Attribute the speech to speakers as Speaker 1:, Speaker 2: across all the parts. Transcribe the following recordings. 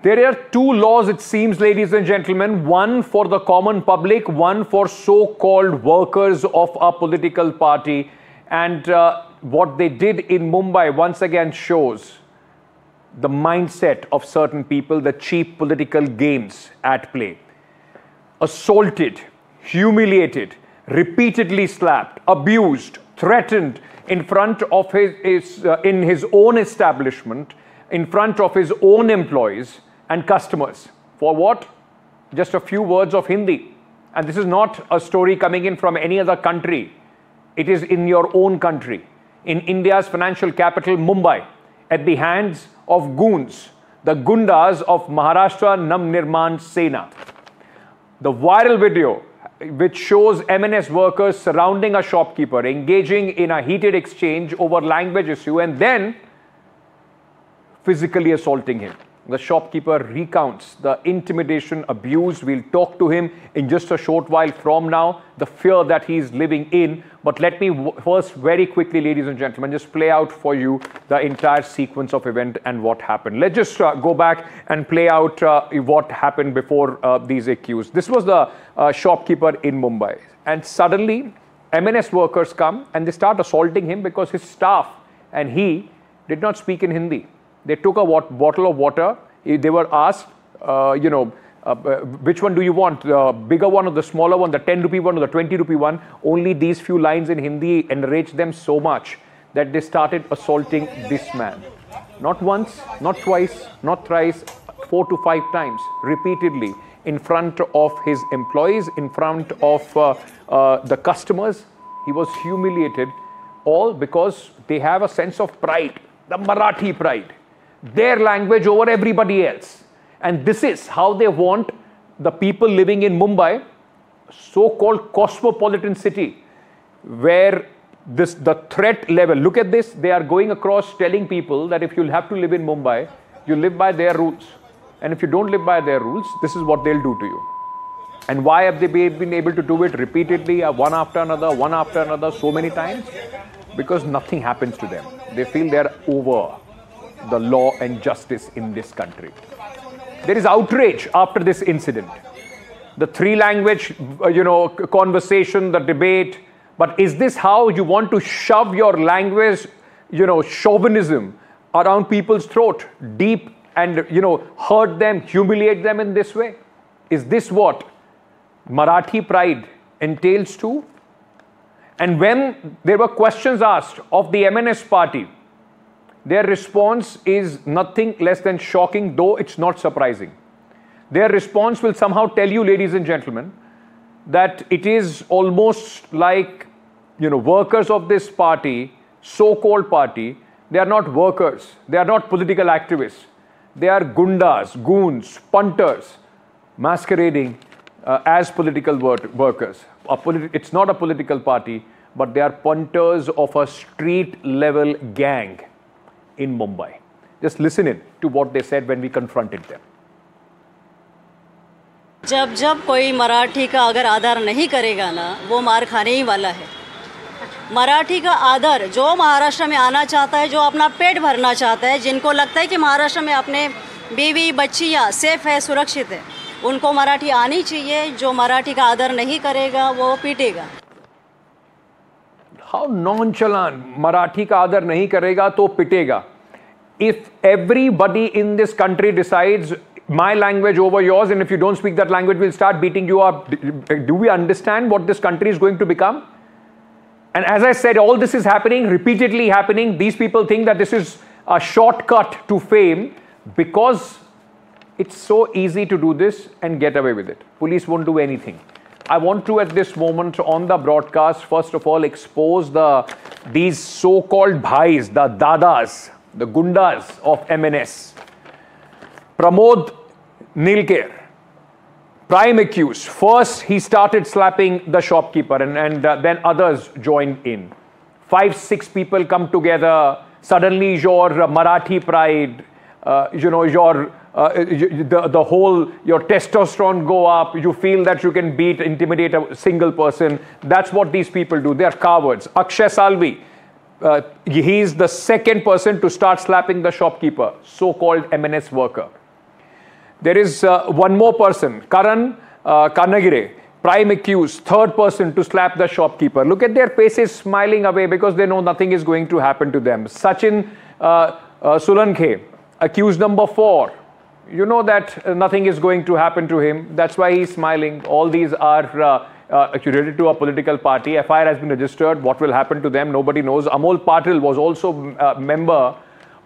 Speaker 1: There are two laws, it seems, ladies and gentlemen, one for the common public, one for so-called workers of a political party. And what they did in Mumbai once again shows the mindset of certain people, the cheap political games at play. Assaulted, humiliated, repeatedly slapped, abused, threatened in front of in his own establishment, in front of his own employees and customers. For what? Just a few words of Hindi. And this is not a story coming in from any other country. It is in your own country, in India's financial capital, Mumbai, at the hands of goons, the gundas of Maharashtra Navnirman Sena. The viral video, which shows M&S workers surrounding a shopkeeper, engaging in a heated exchange over language issue and then physically assaulting him. The shopkeeper recounts the intimidation, abuse. We'll talk to him in just a short while from now, the fear that he's living in. But let me first, very quickly, ladies and gentlemen, just play out for you the entire sequence of event and what happened. Let's just go back and play out what happened before these accused. This was the shopkeeper in Mumbai. And suddenly, M&S workers come and they start assaulting him because his staff and he did not speak in Hindi. They took a bottle of water. They were asked, which one do you want? The bigger one or the smaller one, the 10 rupee one or the 20 rupee one? Only these few lines in Hindi enraged them so much that they started assaulting this man. Not once, not twice, not thrice, 4 to 5 times, repeatedly, in front of his employees, in front of the customers. He was humiliated, all because they have a sense of pride, the Marathi pride. Their language over everybody else. And this is how they want the people living in Mumbai, so-called cosmopolitan city, where the threat level, look at this, they are going across telling people that if you'll have to live in Mumbai, you live by their rules. And if you don't live by their rules, this is what they'll do to you. And why have they been able to do it repeatedly, one after another, so many times? Because nothing happens to them. They feel they're over the law and justice in this country. There is outrage after this incident. The three-language, conversation, the debate. But is this how you want to shove your language, chauvinism around people's throat, deep and, hurt them, humiliate them in this way? Is this what Marathi pride entails too? And when there were questions asked of the M&S party, their response is nothing less than shocking, though it's not surprising. Their response will somehow tell you, ladies and gentlemen, that it is almost like, workers of this party, so-called party, they are not workers. They are not political activists. They are gundas, goons, punters, masquerading as political workers. It's not a political party, but they are punters of a street-level gang in Mumbai. Just listen in to what they said when we confronted them.
Speaker 2: जब जब कोई मराठी का अगर आदर नहीं करेगा ना, वो मार खाने ही वाला है। मराठी का आदर जो महाराष्ट्र में आना चाहता है, जो अपना पेट भरना चाहता है, जिनको लगता है कि महाराष्ट्र में अपने बीवी बच्चियाँ सेफ है, सुरक्षित है, उनको मराठी आनी चाहिए। जो मराठी का आदर नहीं करेगा वो पीटेगा।
Speaker 1: How nonchalant, Marathi ka adar nahi karega to pitega. If everybody in this country decides my language over yours, and if you don't speak that language, we'll start beating you up. Do we understand what this country is going to become? And as I said, all this is happening, repeatedly happening. These people think that this is a shortcut to fame because it's so easy to do this and get away with it. Police won't do anything. I want to, at this moment on the broadcast, first of all, expose these so-called bhais, the dadas, the gundas of M&S. Pramod Nilkar, prime accused. First, he started slapping the shopkeeper and then others joined in. 5-6 people come together. Suddenly your Marathi pride, your testosterone go up. You feel that you can intimidate a single person. That's what these people do. They are cowards. Akshay Salvi, he's the second person to start slapping the shopkeeper, so-called M&S worker. There is one more person, Karan Kannagire, prime accused, third person to slap the shopkeeper. Look at their faces smiling away because they know nothing is going to happen to them. Sachin Sulankhe, accused number 4. You know that nothing is going to happen to him. That's why he's smiling. All these are related to a political party. FIR has been registered. What will happen to them? Nobody knows. Amol Patil was also a member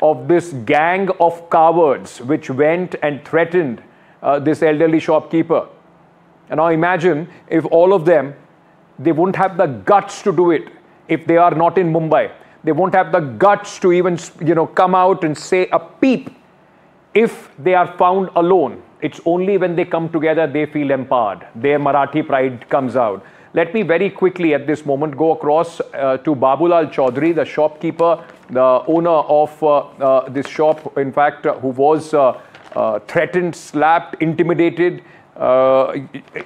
Speaker 1: of this gang of cowards which went and threatened this elderly shopkeeper. And now imagine if all of them, they won't have the guts to do it if they are not in Mumbai. They won't have the guts to even, come out and say a peep if they are found alone. It's only when they come together they feel empowered. Their Marathi pride comes out. Let me very quickly at this moment go across to Babulal Chaudhary, the shopkeeper, the owner of this shop, in fact, who was threatened, slapped, intimidated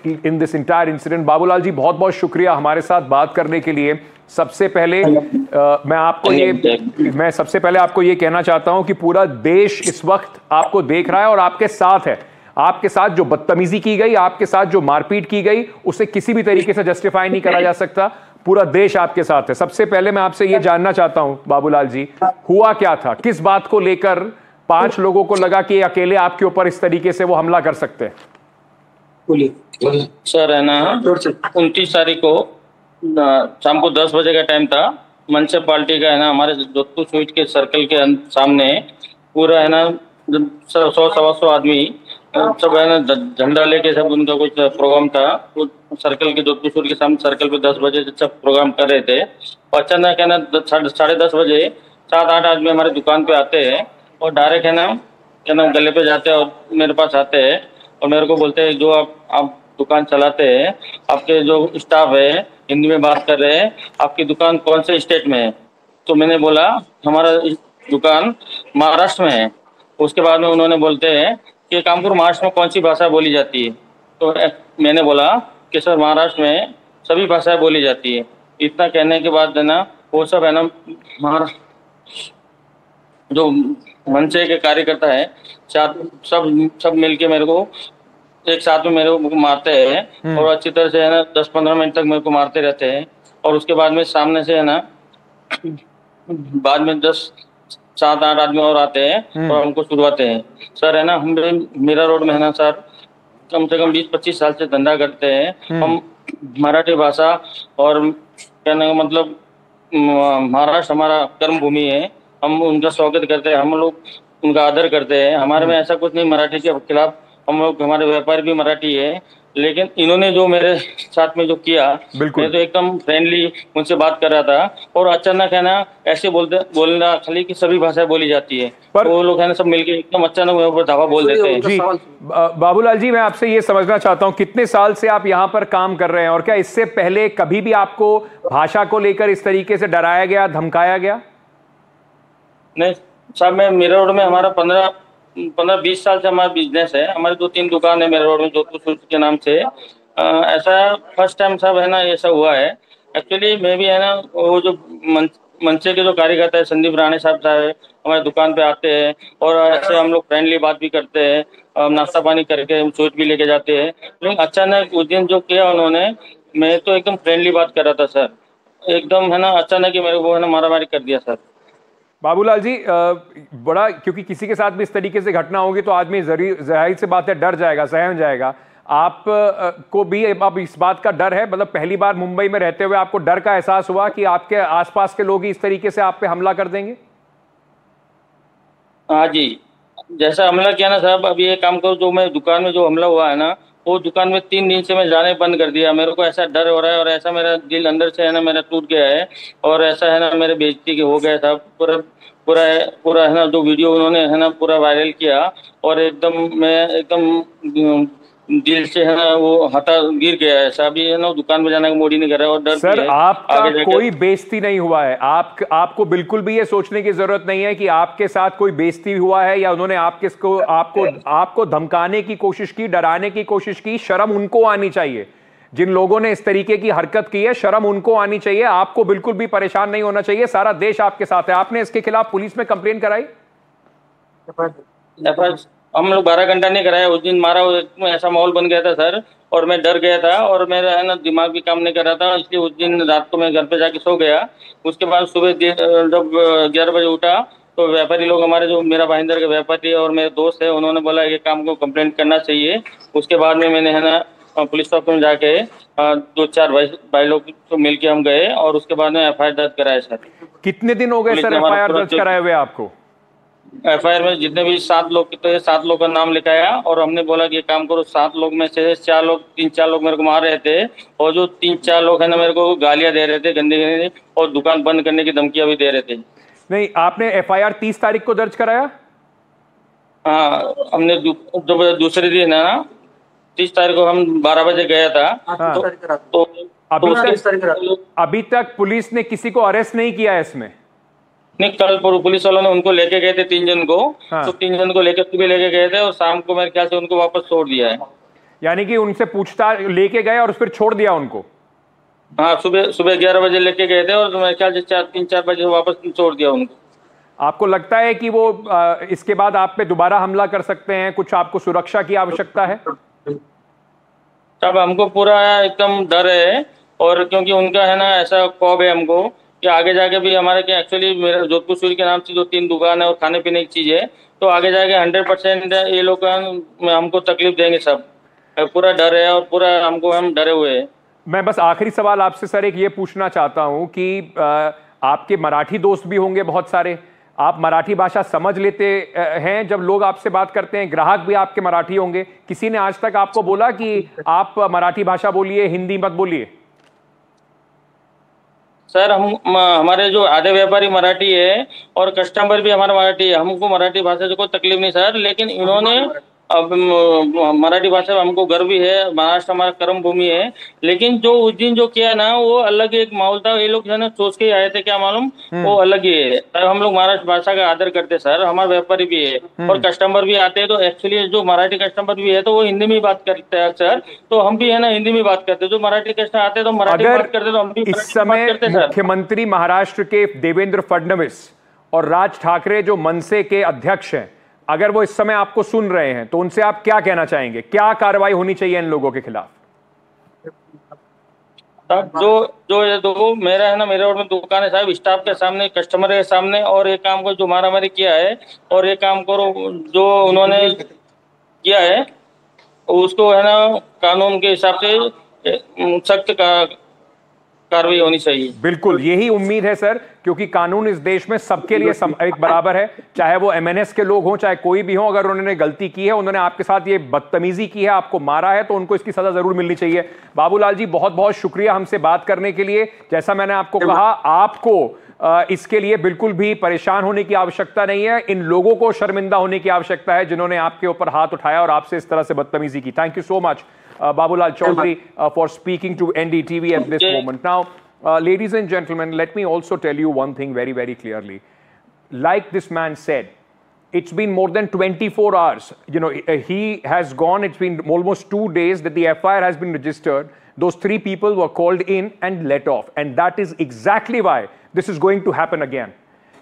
Speaker 1: in this entire incident. Babulal ji बहुत बहुत शुक्रिया हमारे साथ बात करने के लिए. सबसे पहले मैं सबसे पहले आपको ये कहना चाहता हूं कि पूरा देश इस वक्त आपको देख रहा है और आपके साथ है. आपके साथ जो बदतमीजी की गई, आपके साथ जो मारपीट की गई, उसे किसी भी तरीके से जस्टिफाई नहीं करा जा सकता. पूरा देश आपके साथ है. सबसे पहले मैं आपसे ये जानना चाहता हूं बाबूलाल जी, हुआ क्या था? किस बात को लेकर 5 लोगों को लगा कि अकेले आपके ऊपर इस तरीके से वो हमला कर सकते हैं?
Speaker 3: सर है ना, 29 तारीख को शाम को 10 बजे का टाइम था. मनसे पार्टी का है ना, हमारे जोधपुर स्वीट के सर्कल के सामने पूरा है ना 100-125 आदमी सब है ना झंडा लेके सब उनका कुछ प्रोग्राम था. वो सर्कल के जोधपुर स्वीट के सामने सर्कल पे 10 बजे सब प्रोग्राम कर रहे थे. और अचानक है ना 10:30 बजे 7-8 आदमी हमारे दुकान पे आते हैं और डायरेक्ट है ना गले पे जाते हैं और मेरे पास आते हैं और मेरे को बोलते हैं जो आप दुकान चलाते हैं, आपके जो स्टाफ है हिंदी में बात कर रहे हैं, आपकी दुकान कौन से स्टेट में है? तो मैंने बोला हमारा दुकान महाराष्ट्र में है. उसके बाद में उन्होंने बोलते हैं कि कानपुर महाराष्ट्र में कौन सी भाषा बोली जाती है? तो मैंने बोला कि सर महाराष्ट्र में सभी भाषाएं बोली जाती है. इतना कहने के बाद है ना वो सब है ना जो मनसे के कार्यकर्ता है सब मिलके मेरे को एक साथ में मेरे को मारते हैं और अच्छी तरह से है ना 10-15 मिनट तक मेरे को मारते रहते हैं. और उसके बाद में सामने से है ना बाद में 7-8 आदमी और आते हैं और हमको छुड़वाते हैं. सर है ना हम मीरा रोड में है ना सर कम से कम 20-25 साल से धंधा करते हैं. हम मराठी भाषा और कहने का मतलब महाराष्ट्र हमारा कर्म भूमि है. हम उनका स्वागत करते हैं, हम लोग उनका आदर करते हैं. हमारे में ऐसा कुछ नहीं मराठी के खिलाफ. हम लोग हमारे व्यापार भी मराठी है, लेकिन इन्होंने जो मेरे साथ में जो किया, मैं तो एकदम फ्रेंडली उनसे बात कर रहा था और अचानक है ना ऐसे बोलना खाली कि सभी भाषाएं बोली जाती है. पर वो लोग है ना सब मिलके एकदम अचानक मेरे ऊपर धावा बोल देते हैं.
Speaker 1: जी बाबूलाल जी, मैं आपसे ये समझना चाहता हूँ कितने साल से आप यहाँ पर काम कर रहे हैं और क्या इससे पहले कभी भी आपको भाषा को लेकर इस तरीके से डराया गया, धमकाया गया?
Speaker 3: नहीं साहब, मैं मीरा रोड में हमारा 15-20 साल से हमारा बिजनेस है. हमारी 2-3 दुकान है मेरे रोड में जोधपुर के नाम से. ऐसा फर्स्ट टाइम साहब है ना ऐसा हुआ है. एक्चुअली मैं भी है ना वो जो मनसे के जो कार्यकर्ता है संदीप राणे साहब हमारे दुकान पे आते हैं और ऐसे हम लोग फ्रेंडली बात भी करते हैं, नाश्ता पानी करके स्वीट भी लेके जाते हैं. लेकिन अचानक उस दिन जो किया उन्होंने, मैं तो एकदम फ्रेंडली बात कर रहा था सर, एकदम है ना अचानक ही मेरे को है ना मारामारी कर दिया सर.
Speaker 1: बाबूलाल जी, बड़ा क्योंकि किसी के साथ भी इस तरीके से घटना होगी तो आदमी जाहिर सी बात है डर जाएगा, सहम जाएगा. आप को भी अब इस बात का डर है? मतलब पहली बार मुंबई में रहते हुए आपको डर का एहसास हुआ कि आपके आसपास के लोग ही इस तरीके से आप पे हमला कर देंगे?
Speaker 3: हाँ जी, जैसा हमला किया ना साहब, अभी ये काम करो जो मैं दुकान में जो हमला हुआ है ना, वो दुकान में 3 दिन से मैं जाने बंद कर दिया. मेरे को ऐसा डर हो रहा है और ऐसा मेरा दिल अंदर से है ना मेरा टूट गया है और ऐसा है ना मेरे बेइज्जती के हो गया था. पूरा है ना जो वीडियो उन्होंने है ना पूरा वायरल किया और एकदम मैं एकदम दिल से है ना वो गिर गया है. ऐसा भी है ना दुकान में जाने का मूड ही नहीं कर रहा है और डर.
Speaker 1: सर आपका कोई बेइज्जती नहीं हुआ है. आपको बिल्कुल भी ये सोचने की जरूरत नहीं है कि आपके साथ कोई बेइज्जती हुआ है या उन्होंने आपको धमकाने की कोशिश की, डराने की कोशिश की. शर्म उनको आनी चाहिए जिन लोगों ने इस तरीके की हरकत की है. शर्म उनको आनी चाहिए. आपको बिल्कुल भी परेशान नहीं होना चाहिए. सारा देश आपके साथ है. आपने इसके खिलाफ पुलिस में कंप्लेन कराई?
Speaker 3: हम लोग 12 घंटा नहीं कराया उस दिन, मारा उसमें ऐसा माहौल बन गया था सर, और मैं डर गया था और मेरा है ना दिमाग भी काम नहीं कर रहा था, इसलिए उस दिन रात को मैं घर पे जाके सो गया। उसके बाद सुबह जब 11 बजे उठा तो व्यापारी लोग हमारे, जो मेरा भाईंदर के व्यापारी और मेरे दोस्त है, उन्होंने बोला ये काम को कंप्लेंट करना चाहिए। उसके बाद में मैंने है ना पुलिस स्टॉप में जाके 2-4 भाई लोग तो मिलके हम गए और उसके बाद में FIR दर्ज कराया सर।
Speaker 1: कितने दिन हो गए सर FIR दर्ज कराए हुए आपको?
Speaker 3: FIR में जितने भी 7 लोग तो 7 लोग का नाम लिखाया और हमने बोला कि ये काम करो। 7 लोग में से 3-4 लोग मेरे को मार रहे थे और जो 3-4 लोग है ना मेरे को गालियां दे रहे थे गंदी और दुकान बंद करने की धमकियां भी दे रहे थे।
Speaker 1: नहीं, आपने FIR 30 तारीख को दर्ज कराया?
Speaker 3: हाँ, हमने जब दूसरे दिन है ना 30 तारीख को हम 12 बजे गया था।
Speaker 1: हाँ।
Speaker 3: तो
Speaker 1: अभी तक पुलिस ने किसी को अरेस्ट नहीं किया है इसमें?
Speaker 3: नहीं, कल पुलिस वालों ने उनको लेके गए थे 3 जन को।
Speaker 1: हाँ।
Speaker 3: तो 3 जन को लेके सुबह लेके गए थे और शाम को मेरे ख्याल से उनको वापस छोड़ दिया है।
Speaker 1: यानी कि उनसे पूछताछ लेके गए और फिर छोड़ दिया उनको?
Speaker 3: हाँ, सुबह 11 बजे लेके गए थे और मेरे ख्याल से 3-4 बजे वापस छोड़ दिया उनको।
Speaker 1: आपको लगता है कि वो इसके बाद आप पे दोबारा हमला कर सकते हैं? कुछ आपको सुरक्षा की आवश्यकता है?
Speaker 3: तब हमको पूरा एकदम डर है, और क्योंकि उनका है ना ऐसा खौफ है हमको कि आगे जाके भी हमारे क्या, एक्चुअली मेरा जोधपुर सूर्य के नाम से जो 3 दुकान है और खाने पीने की चीज है, तो आगे जाके 100% ये लोग हमको तकलीफ देंगे सब। पूरा डर है और पूरा हम डरे हुए हैं।
Speaker 1: मैं बस आखिरी सवाल आपसे सर एक ये पूछना चाहता हूं कि आपके मराठी दोस्त भी होंगे बहुत सारे, आप मराठी भाषा समझ लेते हैं जब लोग आपसे बात करते हैं? ग्राहक भी आपके मराठी होंगे, किसी ने आज तक आपको बोला कि आप मराठी भाषा बोलिए, हिंदी मत बोलिए?
Speaker 3: सर हमारे जो आधे व्यापारी मराठी है और कस्टमर भी हमारा मराठी है, हमको मराठी भाषा से कोई तकलीफ नहीं सर, लेकिन इन्होंने अब मराठी भाषा में हमको गर्व भी है, महाराष्ट्र हमारा कर्म भूमि है, लेकिन जो उस दिन जो किया ना वो अलग एक माहौल था। ये लोग जो है ना सोच के ही आए थे, क्या मालूम, वो अलग ही है सर। हम लोग महाराष्ट्र भाषा का आदर करते सर, हमारे व्यापारी भी है और कस्टमर भी आते हैं, तो एक्चुअली जो मराठी कस्टमर भी है तो वो हिंदी में बात करते हैं सर, तो हम भी है ना हिंदी में बात करते हैं। जो मराठी कस्टमर आते हैं तो मराठी में बात करते, तो हम भी
Speaker 1: इस समय मुख्यमंत्री महाराष्ट्र के देवेंद्र फडणवीस और राज ठाकरे जो मनसे के अध्यक्ष हैं, अगर वो इस समय आपको सुन रहे हैं तो उनसे आप क्या कहना चाहेंगे? क्या कार्रवाई होनी चाहिए इन लोगों के खिलाफ?
Speaker 3: जो ये दो मेरा है ना, मेरे और में दुकान है साहब, स्टाफ के सामने, कस्टमर के सामने, और ये काम को जो मारामारी किया है और ये काम करो जो उन्होंने किया है उसको है ना कानून के हिसाब से सख्त कार्रवाई होनी चाहिए।
Speaker 1: बिल्कुल यही उम्मीद है सर, क्योंकि कानून इस देश में सबके लिए एक बराबर है, चाहे वो MNS के लोग हों चाहे कोई भी हो। अगर उन्होंने गलती की है, उन्होंने आपके साथ ये बदतमीजी की है, आपको मारा है, तो उनको इसकी सजा जरूर मिलनी चाहिए। बाबूलाल जी बहुत बहुत शुक्रिया हमसे बात करने के लिए। जैसा मैंने आपको कहा, आपको इसके लिए बिल्कुल भी परेशान होने की आवश्यकता नहीं है। इन लोगों को शर्मिंदा होने की आवश्यकता है जिन्होंने आपके ऊपर हाथ उठाया और आपसे इस तरह से बदतमीजी की। Thank you so much Babulal Chaudhary for speaking to NDTV at this moment. Now, ladies and gentlemen, let me also tell you one thing very, very clearly. Like this man said, it's been more than 24 hours. You know, he has gone, it's been almost 2 days that the FIR has been registered. Those 3 people were called in and let off. And that is exactly why this is going to happen again.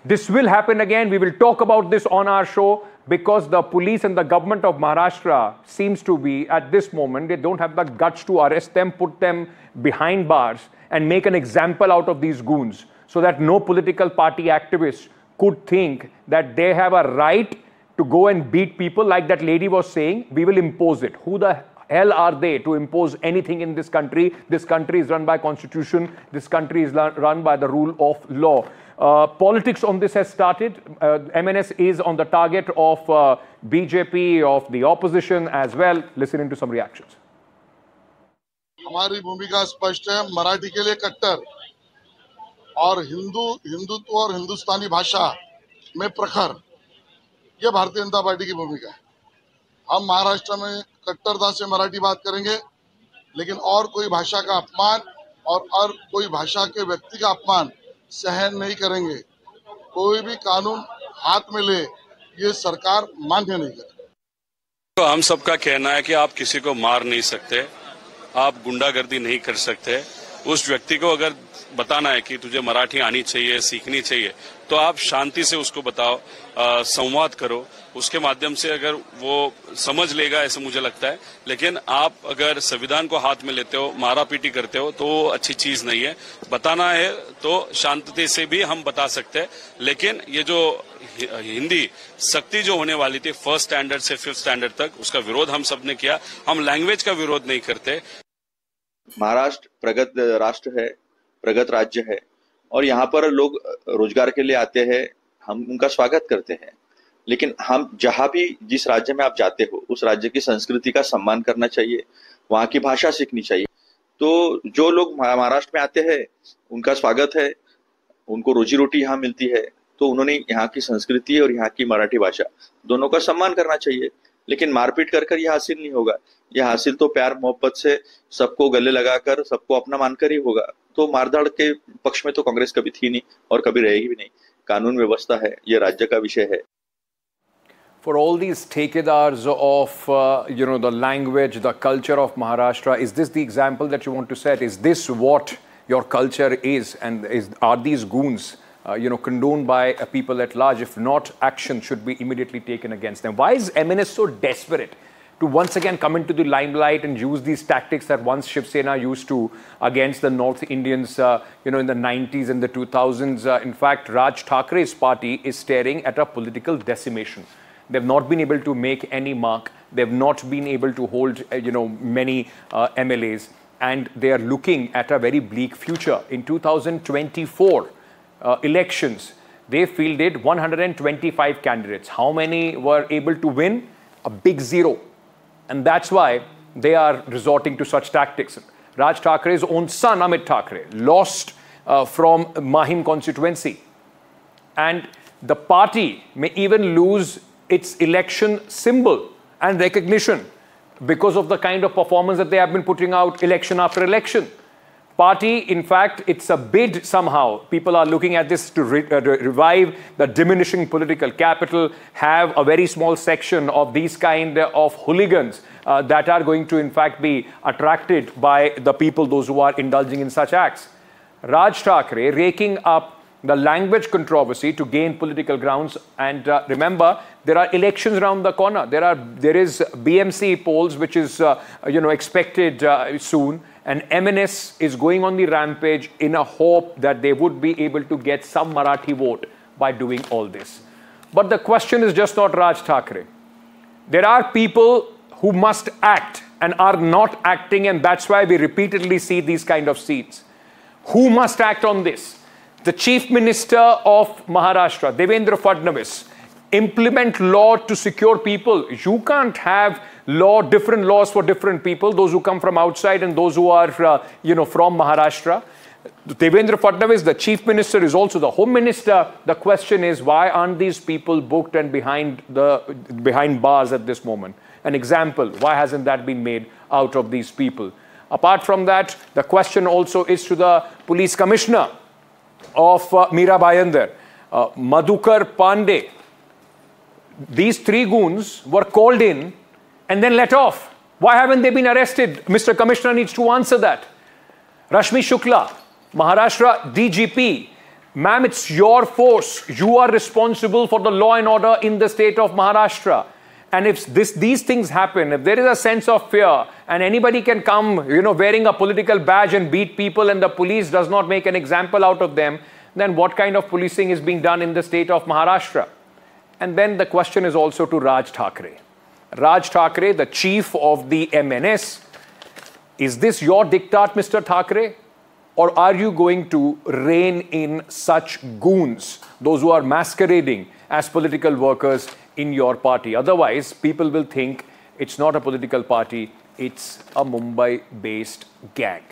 Speaker 1: This will happen again. We will talk about this on our show, because the police and the government of Maharashtra seems to be, at this moment, they don't have the guts to arrest them, put them behind bars and make an example out of these goons, so that no political party activists could think that they have a right to go and beat people like that lady was saying. We will impose it. Who the hell are they to impose anything in this country? This country is run by constitution. This country is run by the rule of law. Politics on this has started. MNS is on the target of BJP, of the opposition as well. Listening to some reactions.
Speaker 4: हमारी भूमिका स्पष्ट है, मराठी के लिए कट्टर और हिंदुत्व और हिंदुस्तानी भाषा में प्रखर, ये भारतीय जनता पार्टी की भूमिका है। हम महाराष्ट्र में कट्टरता से मराठी बात करेंगे, लेकिन और कोई भाषा का अपमान और कोई भाषा के व्यक्ति का अपमान सहन नहीं करेंगे। कोई भी कानून हाथ में ले, ये सरकार मान्य नहीं करेगी।
Speaker 5: तो हम सबका कहना है कि आप किसी को मार नहीं सकते, आप गुंडागर्दी नहीं कर सकते, उस व्यक्ति को अगर बताना है कि तुझे मराठी आनी चाहिए, सीखनी चाहिए, तो आप शांति से उसको बताओ, संवाद करो, उसके माध्यम से अगर वो समझ लेगा, ऐसा मुझे लगता है। लेकिन आप अगर संविधान को हाथ में लेते हो, मारापीटी करते हो, तो वो अच्छी चीज नहीं है। बताना है तो शांति से भी हम बता सकते हैं, लेकिन ये जो हिंदी सख्ती जो होने वाली थी 1st स्टैंडर्ड से 5th स्टैंडर्ड तक, उसका विरोध हम सबने किया। हम लैंग्वेज का विरोध नहीं करते।
Speaker 6: महाराष्ट्र प्रगत राष्ट्र है, प्रगत राज्य है और यहाँ पर लोग रोजगार के लिए आते हैं, हम उनका स्वागत करते हैं। लेकिन हम जहाँ भी जिस राज्य में आप जाते हो उस राज्य की संस्कृति का सम्मान करना चाहिए, वहाँ की भाषा सीखनी चाहिए। तो जो लोग महाराष्ट्र में आते हैं उनका स्वागत है, उनको रोजी रोटी यहाँ मिलती है, तो उन्होंने यहाँ की संस्कृति और यहाँ की मराठी भाषा दोनों का सम्मान करना चाहिए। लेकिन मारपीट कर ये हासिल नहीं होगा। यह हासिल तो प्यार मोहब्बत से सबको गले लगाकर सबको अपना मानकर ही होगा। तो मारधाड़ के पक्ष में तो कांग्रेस कभी थी नहीं और कभी रहेगी भी नहीं। कानून व्यवस्था है, ये राज्य का विषय है।
Speaker 1: For all these ठेकेदार्स of the language, the culture of Maharashtra, is this the example that you want to set? Is this what your culture is? And are these goons condoned by people at large? If not, action should be immediately taken against them. Why is MNS so desperate to once again come into the limelight and use these tactics that once Shiv Sena used to against the North Indians, in the 90s and the 2000s? In fact, Raj Thakre's party is staring at a political decimation. They've not been able to make any mark. They've not been able to hold, many MLAs. And they are looking at a very bleak future. In 2024 elections, they fielded 125 candidates. How many were able to win? A big zero. And that's why they are resorting to such tactics. Raj Thakre's own son, Amit Thakre, lost from Mahim constituency. And the party may even lose its election symbol and recognition because of the kind of performance that they have been putting out election after election. Party, in fact, it's a bid somehow. People are looking at this to revive the diminishing political capital, have a very small section of these kind of hooligans that are going to, in fact, be attracted by the people, those who are indulging in such acts. Raj Thakre raking up the language controversy to gain political grounds. And remember, there are elections around the corner. There is BMC polls, which is expected soon. And MNS is going on the rampage in a hope that they would be able to get some Marathi vote by doing all this. But the question is just not Raj Thakre. There are people who must act and are not acting, and that's why we repeatedly see these kind of scenes. Who must act on this? The Chief Minister of Maharashtra, Devendra Fadnavis, implement law to secure people. You can't have different laws for different people, those who come from outside and those who are, from Maharashtra. Devendra Fadnavis, the Chief Minister, is also the Home Minister. The question is, why aren't these people booked and behind bars at this moment? An example, why hasn't that been made out of these people? Apart from that, the question also is to the Police Commissioner of Mira Bhayandar, Madhukar Pandey. These three goons were called in and then let off. Why haven't they been arrested? Mr. Commissioner needs to answer that. Rashmi Shukla, Maharashtra DGP. Ma'am, it's your force. You are responsible for the law and order in the state of Maharashtra. And if these things happen, if there is a sense of fear and anybody can come, wearing a political badge and beat people and the police does not make an example out of them, then what kind of policing is being done in the state of Maharashtra? And then the question is also to Raj Thakre. Raj Thakre, the chief of the MNS, is this your diktat, Mr. Thakre? Or are you going to rein in such goons, those who are masquerading as political workers in your party? Otherwise, people will think it's not a political party, it's a Mumbai-based gang.